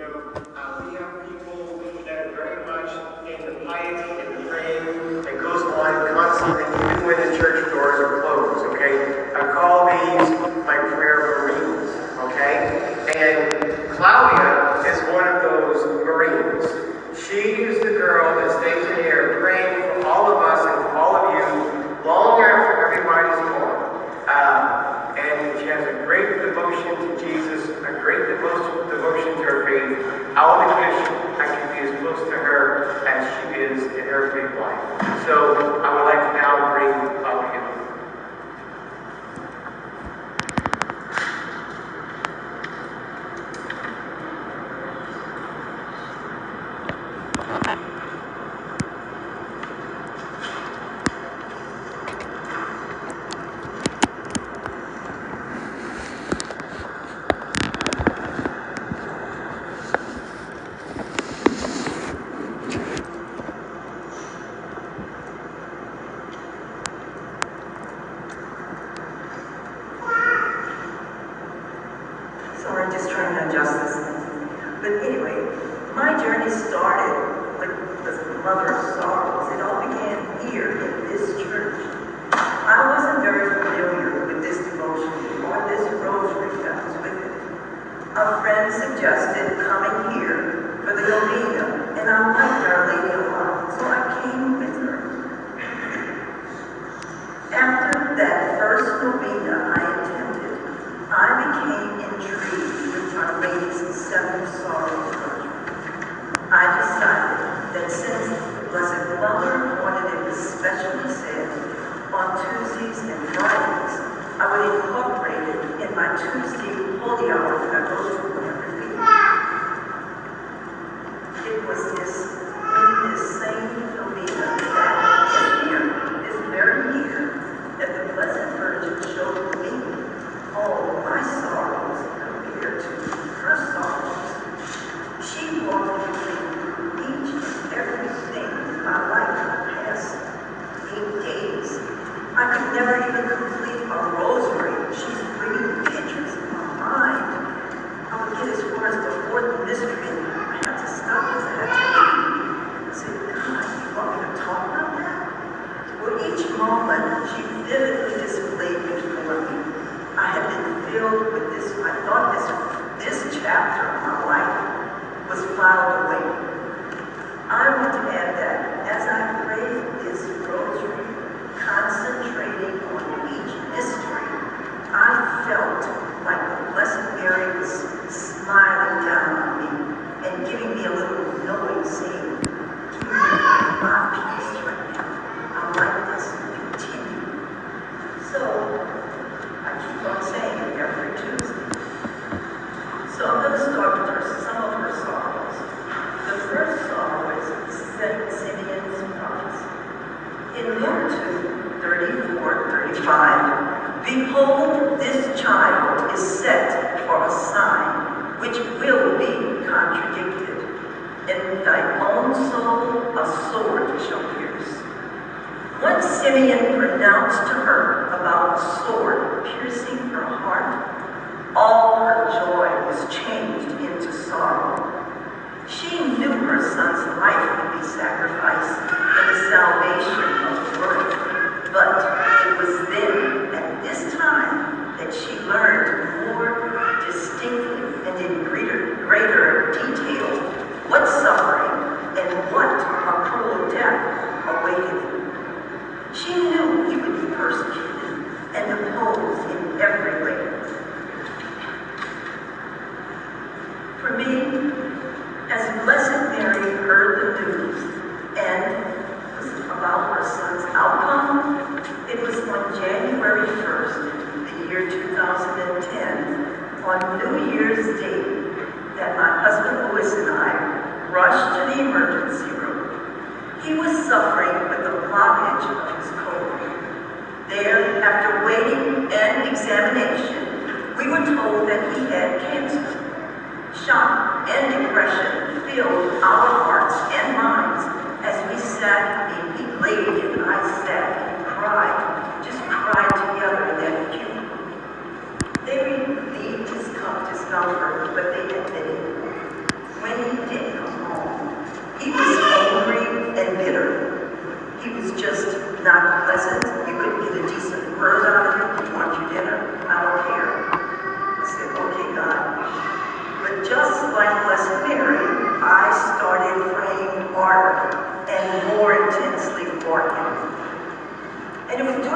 We have people that are very much in the piety and the praying that goes on constantly, even when the church doors are closed, okay? I call these my prayer Marines, okay? And Claudia is one of those Marines. She is the girl that stays in here praying for all of us and for all of you long after everybody's gone. And she has a great devotion to Jesus, a great devotion to her faith. I only wish I could be as close to her as she is in her big life. So I would like to now bring Claudia. Sorry, just trying to adjust this. But anyway, my journey started with the Mother of Sorrows. It all began here in this church. I wasn't very familiar with this devotion or this rosary that was with it. A friend suggested coming here for the Novena, and I liked Our Lady a lot, so I came with her. After that first Novena I attended, I became intrigued with Our Lady's Seven Sorrows Rosary. I decided that since the Blessed Mother wanted it especially said on Tuesdays and Fridays, I would incorporate it in my Tuesday holy hour that I go to every week. It was in this same Novena that this very year, that the Blessed Virgin showed me all my sorrows compared to her sorrows. She walked me through each and everything in my life in the past 8 days. I could never even complete a rosary. She's bringing pictures in my mind. I would get as far as the fourth mystery, and I had to stop because I had to say, God, you want me to talk about that? Well, each moment she vividly displayed before me. I had been filled with this, I thought this chapter of my life was filed away. I want to add that as I prayed this rosary, concentrating on each mystery, I felt like the Blessed Mary was smiling down on me and giving me a little knowing, saying, give me my peace right now. I like this. Continue. So, I keep on saying it every Tuesday. So I'm going to start with some of her sorrows. The first sorrow is Simeon's prophecy. In Luke 2, 34-35, behold, this child is set for a sign which will be contradicted. In thy own soul a sword shall pierce. When Simeon pronounced to her about a sword piercing her heart, all her joy was changed into sorrow. She knew her son's life would be sacrificed for the salvation of the world, but it was then, at this time, that she learned more distinctly and in greater detail what suffering and what a cruel death awaited him. She knew he would be persecuted and opposed in every way. For me, as Blessed Mary heard the news and was about her son's outcome, it was on January 1st, the year 2010, on New Year's Day, that my husband Louis and I rushed to the emergency room. He was suffering with a blockage of his colon. There, after waiting and examination, we were told that he had cancer. Shock and depression filled our hearts and minds as we sat, he laid and I sat and cried, just cried together in that cubicle. They relieved his discomfort, but they admitted,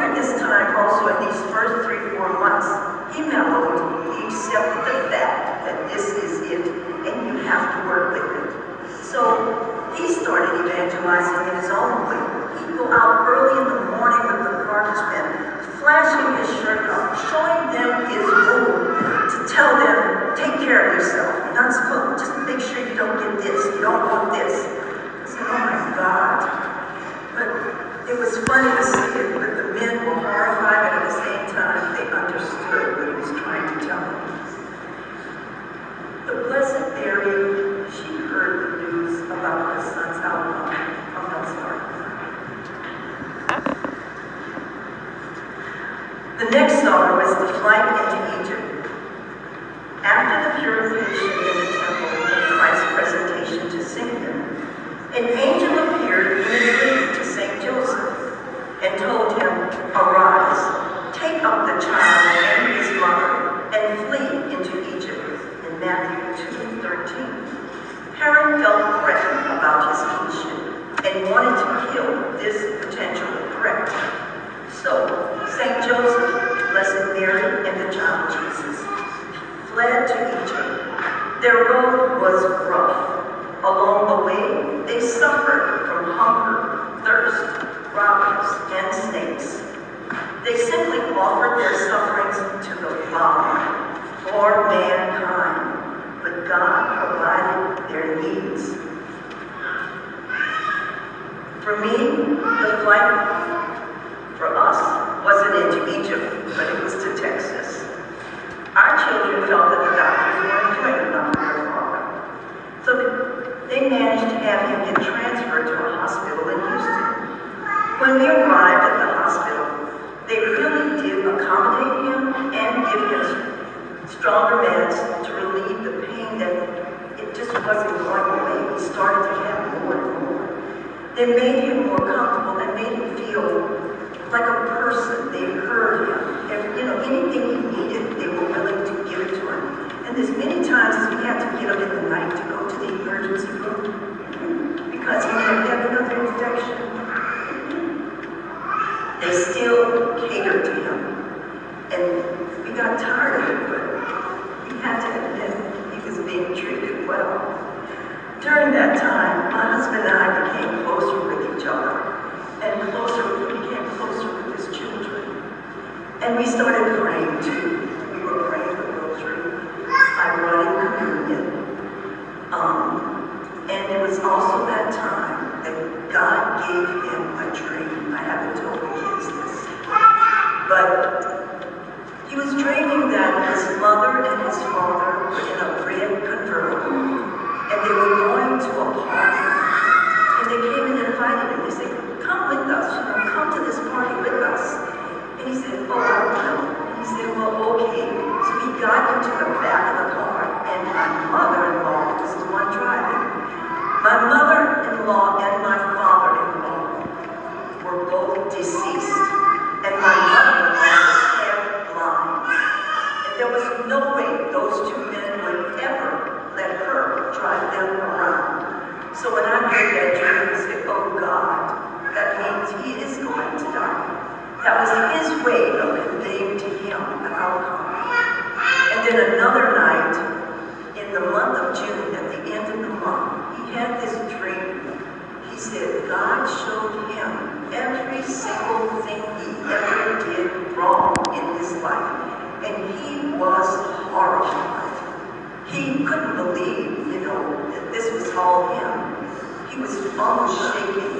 during this time, also in these first 3-4 months, he mellowed. He accepted the fact that this is it, and you have to work with it. So he started evangelizing in his own way. He'd go out early in the morning with the garbage men, flashing his shirt up, showing them his rule to tell them, take care of yourself. You're not supposed to, just make sure you don't get this, you don't want this. I said, oh my God. But it was funny to see it, but the men were horrified, and at the same time, they understood what he was trying to tell them. The Blessed Mary, she heard the news about her son's outcome. Oh, no, sorry. The next sorrow is the flight into Egypt. After the purification in the temple and Christ's presentation to Simeon, an angel appeared in a dream to St. Joseph and told him, arise, take up the child and his mother, and flee into Egypt, in Matthew 2:13. Herod felt threatened about his kingship and wanted to kill this potential threat. So, St. Joseph, Blessed Mary, and the child Jesus fled to Egypt. Their road was rough. Along the way, they suffered from hunger, thirst, robbers, and snakes. They simply offered their sufferings to the Father for mankind, but God provided their needs. For me, the flight for us wasn't into Egypt, but it was to Texas. Our children felt that the doctors weren't doing enough for their father. So they managed to have him get transferred to a hospital in Houston. When we arrived at the hospital, they really did accommodate him and give him stronger meds to relieve the pain that it just wasn't going away. He started to have more and more. They made him more comfortable and made him feel like a person. They heard him. Anything he needed, they were willing to give it to him. And there's many times as we had to get up in the night to go to the emergency room because he might have another infection. They still catered to him. And we got tired of it, but we had to admit he was being treated well. During that time, my husband and I became closer with each other. And we became closer with his children. And we started praying too. We were praying the rosary, ironic communion. And it was also that time that God gave him a dream. I haven't told the kids this. But he was dreaming that his mother and his father were in a red convertible. And they were going to a party. And they came and invited him. They said, come with us, come to this party with us. And he said, oh, I don't know. And he said, well, okay. So he got into the back of the car, and my mother-in-law was the one driving. My mother-in-law and my father-in-law were both deceased. And my mother-in-law was half blind. And there was no way those two men would ever let her drive them around. So when I heard that dream, I said, oh God, that means he is going to die. That was his way of conveying to him the outcome. And then another night, in the month of June, at the end of the month, he had this dream. He said God showed him every single thing he ever did wrong in his life. And he was horrified. He couldn't believe, that this was all him. He was almost shaking.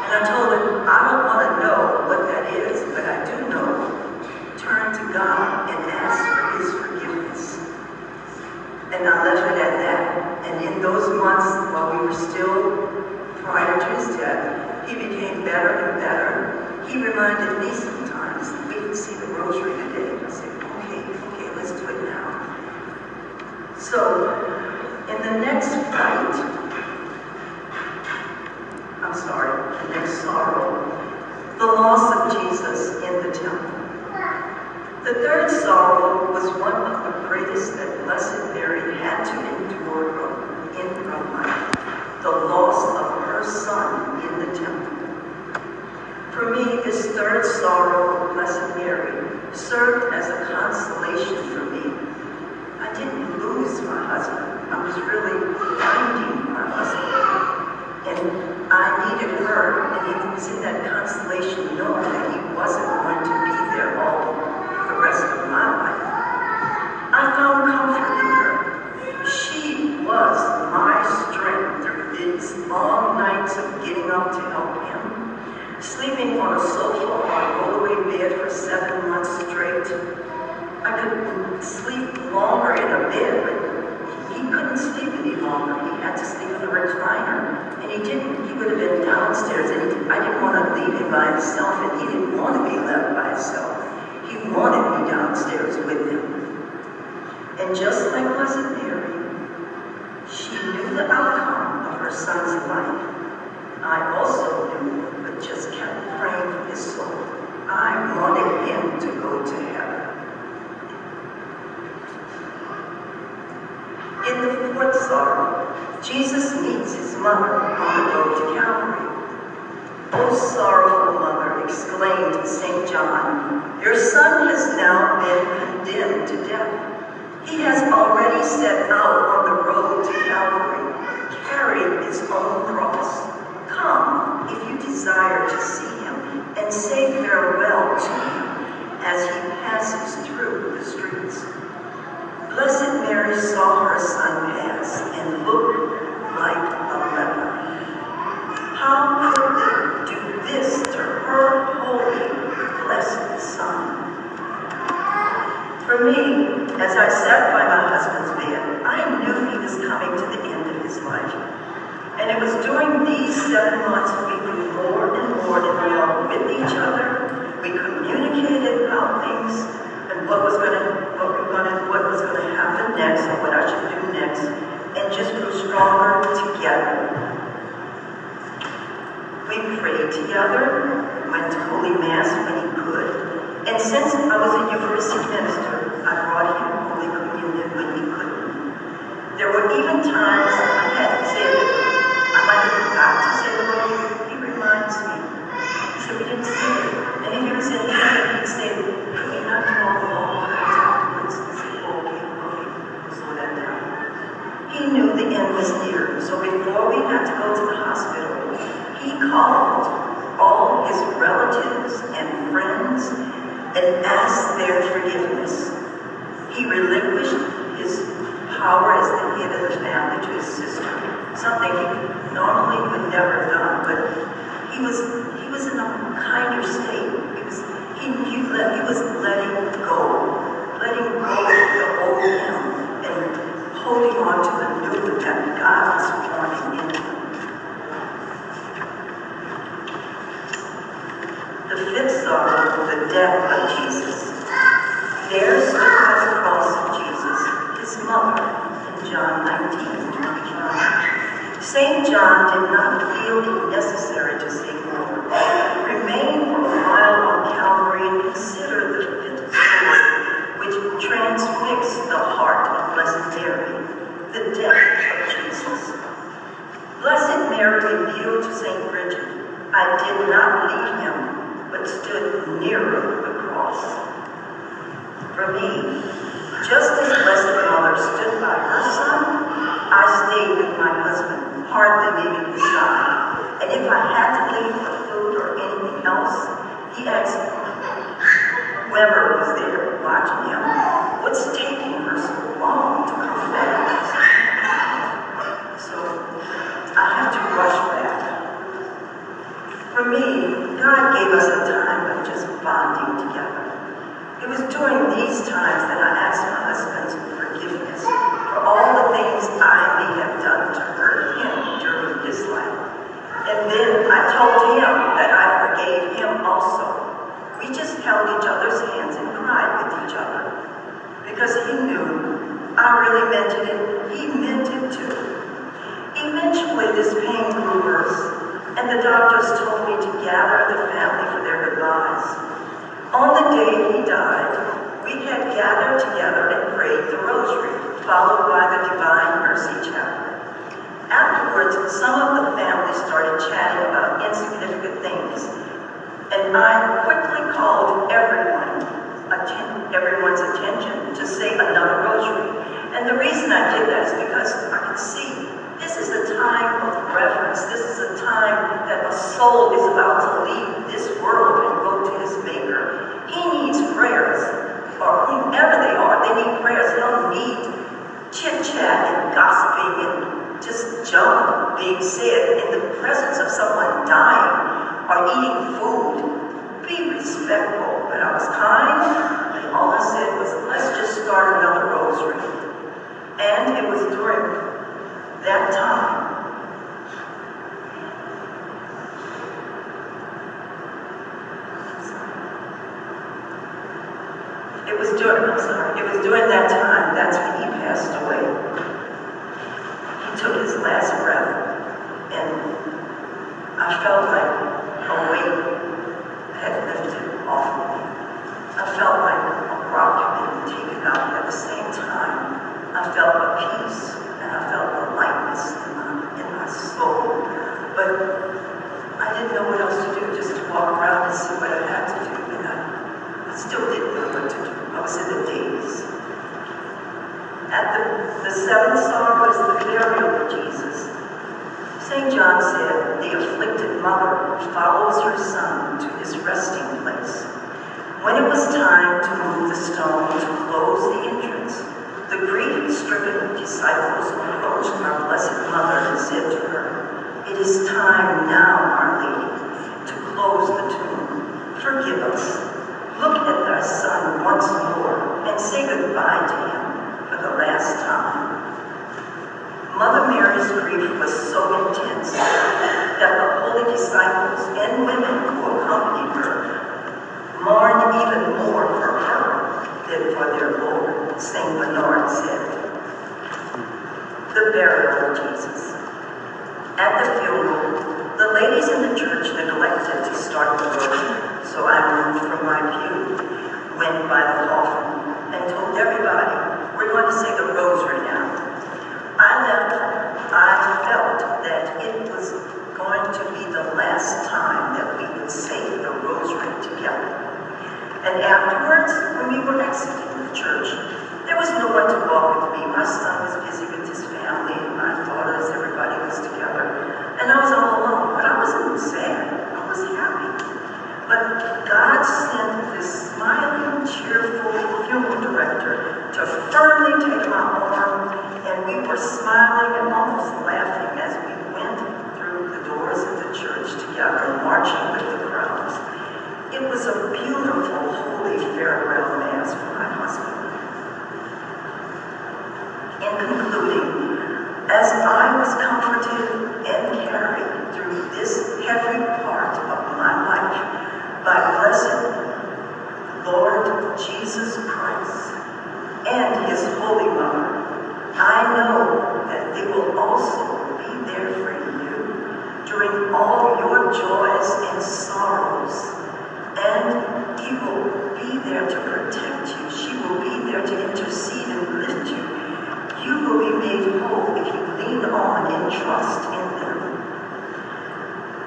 And I told him, I don't want to know what that is, but I do know. Turn to God and ask for his forgiveness. And I left it at that. And in those months, while we were still prior to his death, he became better and better. He reminded me sometimes, we can see the rosary today. I said, okay, let's do it now. So, in the next fight, the next sorrow, the loss of Jesus in the temple. The third sorrow was one of the greatest that Blessed Mary had to endure in her life, the loss of her son in the temple. For For me, this third sorrow of Blessed Mary served as a consolation for me. I didn't lose my husband. I was really finding my husband. And I needed her, and it was in that consolation knowing that he wasn't going to be there all the rest of my life. I found comfort in her. She was my strength through these long nights of getting up to help him, sleeping on a sofa or a rollaway bed for 7 months straight. I could sleep longer in a bed, but he couldn't sleep any longer. He had to sleep in a recliner. And he didn't. He would have been downstairs, and I didn't want to leave him by himself, and he didn't want to be left by himself. He wanted me downstairs with him. And just like Blessed Mary, she knew the outcome of her son's life. I also knew, but just kept praying for his soul. I wanted him to go to heaven. In the fourth sorrow, Jesus meets his mother on the road to Calvary. "O sorrowful mother," exclaimed St. John, "your son has now been condemned to death. He has already set out on the road to Calvary, carrying his own cross. Come, if you desire to see him, and say farewell to him as he passes through the streets." Blessed Mary saw her son pass and looked like a leper. How could they do this to her holy, blessed son? For me, as I sat by my husband's bed, I knew he was coming to the end of his life. And it was during these 7 months we grew more and more involved with each other. We communicated about things and what was going to happen next and what I should do next, and just grew stronger together. We prayed together, went to Holy Mass when he could, and since I was a Eucharistic minister, I brought him Holy Communion when he couldn't. There were even times I had to say that I might have forgot to say the word. He reminds me. He said, "We didn't say it." And if he was in heaven, he'd say, "Could we not do all the long prayers afterwards?" And say, okay, slow that down. He knew the end was near, so before we had to go to the hospital, he called all his relatives and friends and asked their forgiveness. He relinquished his power as the head of the family to his sister, something he normally would never have done, but he was in a kinder state. He was letting go of the old him and holding on to the new that God was forming in him. The fifth sorrow, the death of Jesus. There stood by the cross of Jesus, his mother, in John 19:25. St. John did not feel it necessary to say more. Remain for a while on Calvary and consider the fifth sword, which transfixed the heart of Blessed Mary, the death of Jesus. Blessed Mary revealed to St. Bridget, "I did not leave him, but stood nearer the cross." For me, just as Blessed Mother stood by her son, I stayed with my husband, hardly leaving his side. And if I had to leave for food or anything else, he asked whoever was there watching him, "What's taking her so long to come back?" So I have to rush back. For me, God gave us a time of just bonding together. It was during these times that I asked my husband's forgiveness for all the things I may have done to hurt him during his life. And then I told him that I forgave him also. We just held each other's hands and cried with each other. Because he knew I really meant it, he meant it too. Eventually this pain grew worse, and the doctors told me to gather the family for their goodbyes. On the day he died, we had gathered together and prayed the rosary, followed by the Divine Mercy Chaplet. Afterwards, some of the family started chatting about insignificant things, And I quickly called everyone's attention to say another rosary. And the reason I did that is because I could see this is a time of reverence. This is a time that a soul is about to leave this world and go to his Maker. He needs prayers, or whomever they are, they need prayers. They don't need chit-chat and gossiping and just junk being said in the presence of someone dying or eating food. Be respectful. But I was kind, and all I said was, let's just start another rosary. And it was during that time it was during that time, that's when he passed away. He took his last breath, and I felt like a weight had lifted off of me. I felt like a rock had been taken out. At the same time, I felt a peace, and I felt a lightness in my soul. But I didn't know what else to do, just to walk around and see what I had to do. And I still didn't know what to do. I was in the daze. At the seventh sorrow is the burial of Jesus. St. John said, the afflicted mother follows her son to his resting place. When it was time to move the stone to close the entrance, the grief-stricken disciples approached our Blessed Mother and said to her, "It is time now, Our Lady, to close the tomb. Forgive us. Look at thy son once more and say goodbye to him for the last time." Mother Mary's grief was so intense that the holy disciples and women who accompanied her mourned even more for her than for their Lord, St. Bernard said. The burial of Jesus. At the funeral, the ladies in the church neglected to start the rosary, so I moved from my pew, went by the coffin, and told everybody, we're going to say the rosary now. I felt that it was going to be the last time that we would say the rosary together. And afterwards, when we were exiting the church, there was no one to walk with me. My son was busy with his family, and my daughters, everybody was together. And I was all alone, but I wasn't sad. I was happy. But God sent this smiling, cheerful funeral director to firmly take my arm, and we were smiling and almost laughing as we went through the doors of the church together, marching with the crowds. It was a beautiful, holy farewell mass for my husband. In concluding, as I was comforted and carried through this heavy part of my life by blessed Lord Jesus Christ and his Holy Mother, I know that they will also be there for you during all your joys and sorrows. And he will be there to protect you. She will be there to intercede and lift you. You will be made whole if you lean on and trust in them.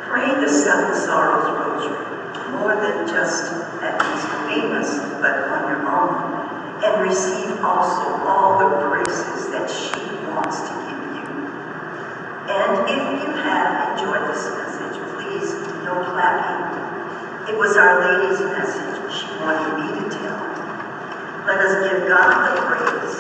Pray the Seven Sorrows Rosary more than just at St. Novena's, but on your own. And receive also all the graces that she wants to give you. And if you have enjoyed this message, please, no clapping. It was Our Lady's message she wanted me to tell. Let us give God the praise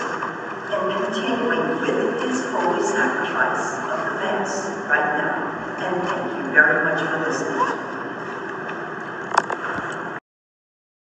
and continuing with his holy sacrifice of the Mass right now. And thank you very much for listening.